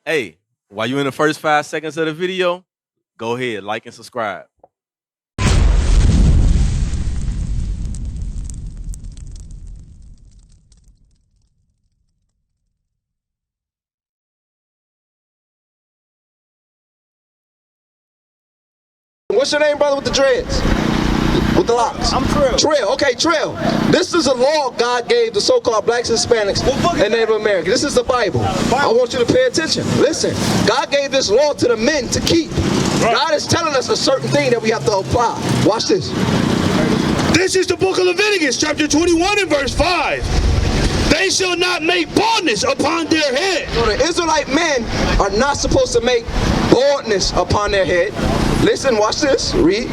Hey, while you're in the first 5 seconds of the video, go ahead, like and subscribe. What's your name, brother, with the dreads? With the locks? I'm Trill. Trill, okay, Trill. This is a law God gave the so-called blacks, Hispanics, and Native Americans. This is the Bible. I want you to pay attention. Listen, God gave this law to the men to keep. Right. God is telling us a certain thing that we have to apply. Watch this. This is the book of Leviticus, chapter 21 and verse 5. They shall not make baldness upon their head. So the Israelite men are not supposed to make baldness upon their head. Listen, watch this. Read.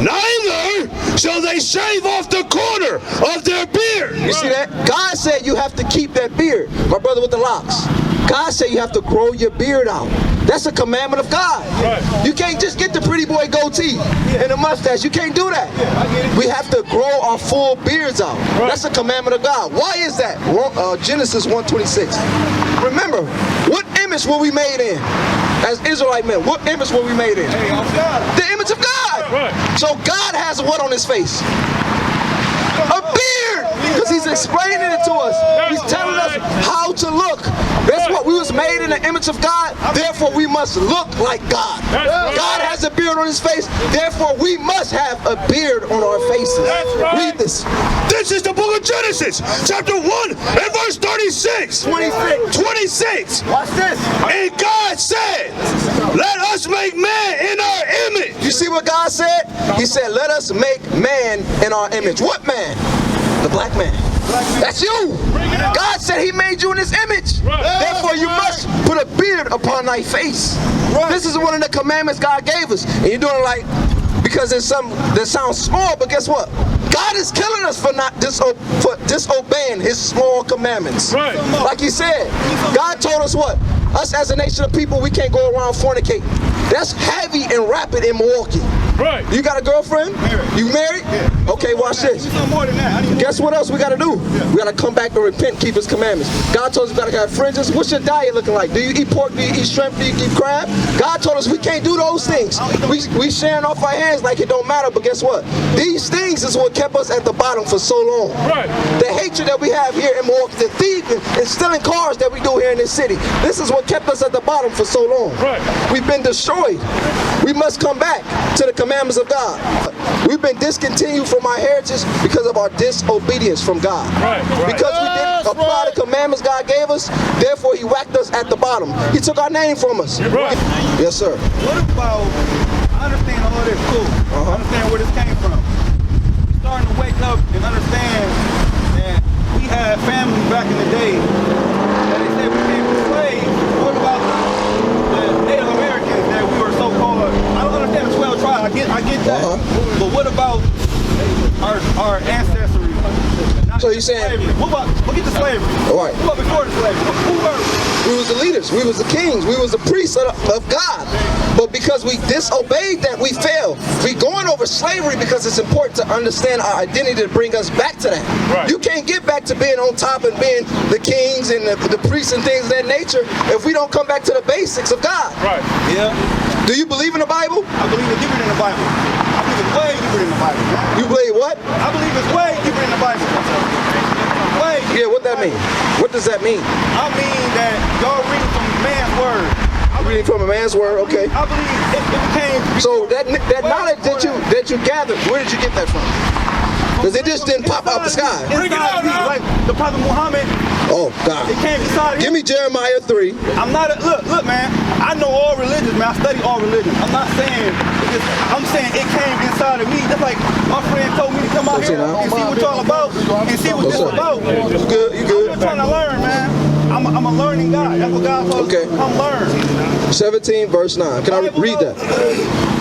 Neither shall they shave off the corner of their beard. You see that? God said you have to keep that beard. My brother with the locks. God said you have to grow your beard out. That's a commandment of God. Right. You can't just get the pretty boy goatee and a mustache. You can't do that. We have to grow our full beards out. Right. That's a commandment of God. Why is that? Genesis 1:26. Remember, what image were we made in? As Israelite men, what image were we made in? The image of God. Right. So God has what on his face? A beard. Because he's explaining it to us. He's telling us how to look. That's what we was made in the image of God. Therefore, we must look like God. God has a beard on his face. Therefore, we must have a beard on our faces. Read this. This is the book of Genesis, chapter 1 and verse 36. 26. Watch this. And God said, let us make man in our image. You see what God said? He said, let us make man in our image. What man? The black man. That's you. God said he made you in his image. Therefore, you must put a beard upon thy face. This is one of the commandments God gave us. And you're doing it like, because there's some that sounds small, but guess what? God is killing us for not disobeying his small commandments. Right. Like he said, God told us what? Us as a nation of people, we can't go around fornicating. That's heavy and rapid in Milwaukee. Right. You got a girlfriend? Married. You married? Yeah. Okay, watch this. More than that. Guess what else we got to do? Yeah. We got to come back and repent, keep his commandments. God told us we got to have fringes. What's your diet looking like? Do you eat pork? Do you eat shrimp? Do you eat crab? God told us we can't do those things. We sharing off our hands like it don't matter, but guess what? These things is what kept us at the bottom for so long. Right. The hatred that we have here in Milwaukee, the thieving and stealing cars that we do here in this city, this is what kept us at the bottom for so long. Right. We've been destroyed. We must come back to the commandments of God. We've been discontinued from our heritage because of our disobedience from God. Right. Because we didn't apply the commandments God gave us, therefore he whacked us at the bottom. He took our name from us. Right. Yes, sir. What about, I understand all this cool. I understand where this came from. We're starting to wake up and understand that we had families back in the day that they said we came from slaves. What about the Native Americans that we were so-called, I don't understand the 12 tribes, I get that. But what about our ancestry? So you're saying, Forget the slavery. All right. What about before the slavery? Who were we? We was the leaders. We was the kings. We was the priests of God. But because we disobeyed that, we failed. We going over slavery because it's important to understand our identity to bring us back to that. Right. You can't get back to being on top and being the kings and the priests and things of that nature if we don't come back to the basics of God. Right. Yeah. Do you believe in the Bible? I believe it's deeper than the Bible. I believe it's way deeper than the Bible. You believe what? I believe it's way deeper than the Bible. Way deeper. Yeah, what that mean? What does that mean? I mean that y'all reading from man's word. Reading from a man's word, okay. I believe it came. So that knowledge that you gathered, where did you get that from? Because it just didn't pop out the sky. Bring it out, like the Prophet Muhammad. Oh God. It came inside. Give me Jeremiah 3. I'm not look, man. I know all religions, man. I study all religions. I'm not saying I'm saying it came inside of me. Just like my friend told me to come out here and see what y'all about and see what this about. You good? You good? I'm just trying to learn, man. I'm a learning guy. That's what God told Okay. us. Come learn. 17 verse 9. Can I read that?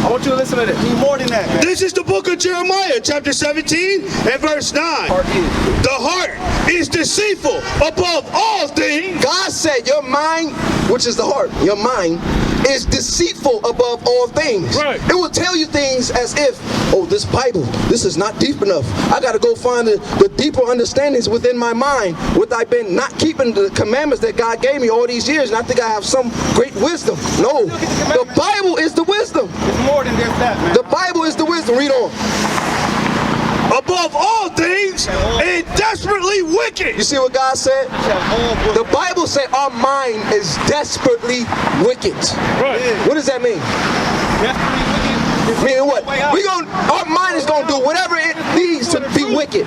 I want you to listen to this. Need more than that, man. This is the book of Jeremiah, chapter 17 and verse 9. The heart is deceitful above all things. God said your mind, which is the heart, your mind is deceitful above all things. Right. It will tell you things as if, oh, this Bible, this is not deep enough. I got to go find the deeper understandings within my mind. With I've been not keeping the commandments that God gave me all these years, and I think I have some great wisdom. No, the Bible is the wisdom. It's more than just that, man. The Bible is the wisdom. Read on. Above all things and desperately wicked. You see what God said? The Bible said our mind is desperately wicked. Right. What does that mean? Desperately wicked. Meaning what? Our mind is going to do whatever it needs to be wicked.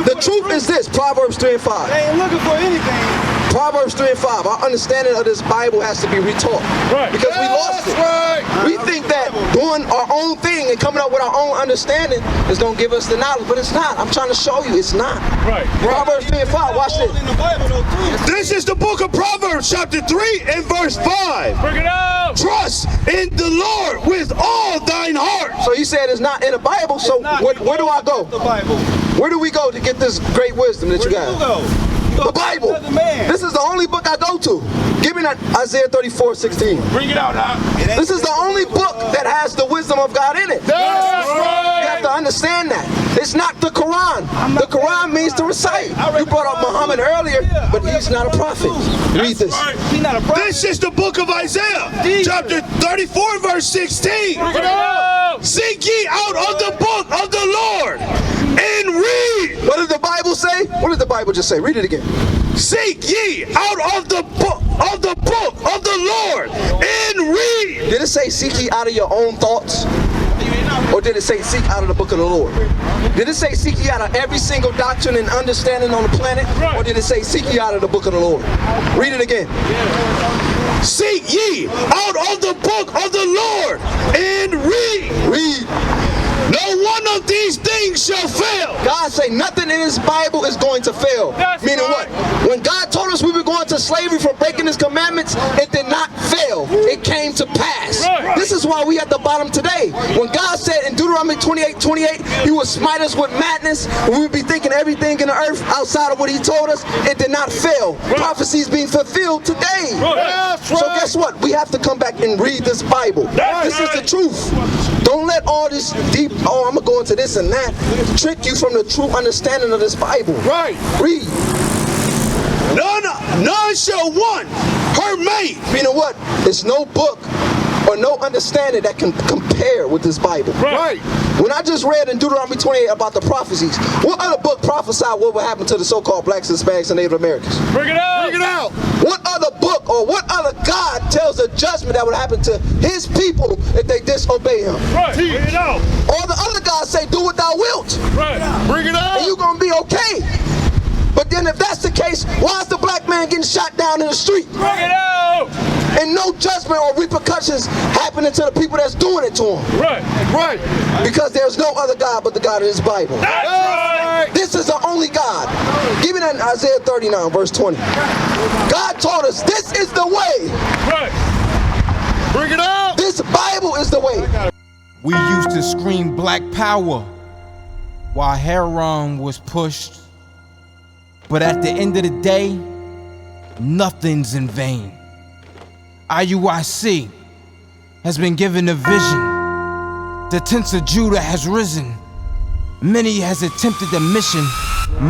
The truth is this, Proverbs 3 and 5. They ain't looking for anything. Proverbs 3 and 5. Our understanding of this Bible has to be retaught. Right. Because we lost it. Right. We think that doing our own thing and coming up with our own understanding is going to give us the knowledge, but it's not. I'm trying to show you it's not. Right. Proverbs 3 and 5. Watch this. In the Bible, though, too. This is the book of Proverbs, chapter 3 and verse 5. Bring it out! Trust in the Lord with all thine heart. So you said it's not in the Bible, so where do I go? The Bible. Where do we go to get this great wisdom that Where you do got? you go? You go The to Bible. another man. This is the only book I go to. Give me that Isaiah 34:16. Bring it out, now. This is the only book that has the wisdom of God in it. You have to understand that. It's not the Quran. The Quran means to recite. You brought up Muhammad earlier, but he's not a prophet. Read this. He's not a prophet. This is the book of Isaiah, chapter 34, verse 16. Bring it out! Seek ye out of the book of the Lord and read. What did the Bible say? What did the Bible just say? Read it again. Seek ye out of the book of the Lord and read. Did it say seek ye out of your own thoughts? Or did it say seek out of the book of the Lord? Did it say seek ye out of every single doctrine and understanding on the planet? Or did it say seek ye out of the book of the Lord? Read it again. Seek ye out of the book of the Lord and read. Read. No one of these things shall fail. God say nothing in his Bible is going to fail. That's Meaning right. what? When God told us we were going to slavery for breaking his commandments, it did not fail. It came to pass. Right. This is why we at the bottom today. When God said in Deuteronomy 28:28, he will smite us with madness, we would be thinking everything in the earth outside of what he told us, it did not fail. Prophecy is being fulfilled today. So guess what? We have to come back and read this Bible. This is the truth. Don't let all this deep, oh, I'm going to go into this and that, trick you from the true understanding of this Bible. Right. Read. None shall want her mate. Meaning what? There's no book or no understanding that can compare with this Bible. Right. When I just read in Deuteronomy 28 about the prophecies, what other book prophesied what would happen to the so-called blacks, Hispanics, and Native Americans? Bring it out! Bring it out. What other book or what other God tells the judgment that would happen to his people if they disobey him? Right! Bring it out! All the other gods say, do what thou wilt, Right! Bring it out. and you're going to be okay. But then if that's the case, why is the black man getting shot down in the street? Bring it out! And no judgment or repercussions happening to the people that's doing it to him. Right! Right. Because there's no other God but the God of this Bible. That's right! This is the only God. Give me that in Isaiah 39, verse 20. God told us this is the way. Right! Bring it out. This Bible is the way. We used to scream black power while Heron was pushed. But at the end of the day, nothing's in vain. IUIC has been given a vision. The tents of Judah has risen. Many has attempted the mission,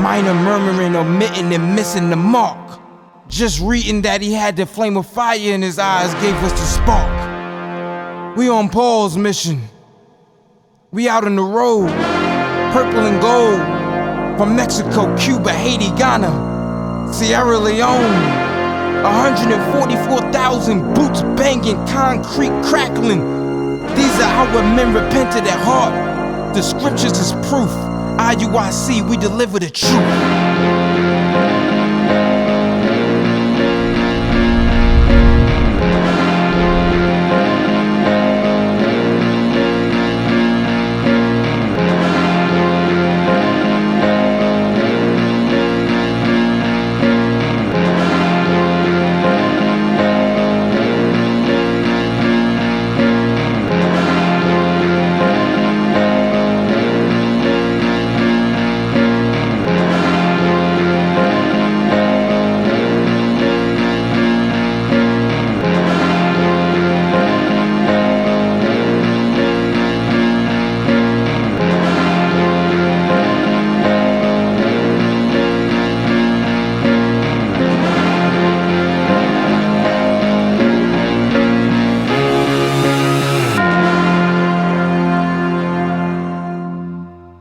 minor murmuring, omitting, and missing the mark. Just reading that he had the flame of fire in his eyes gave us the spark. We on Paul's mission. We out on the road, purple and gold. From Mexico, Cuba, Haiti, Ghana, Sierra Leone. 144,000 boots banging, concrete crackling. These are our men repented at heart. The scriptures is proof. IUIC, we deliver the truth.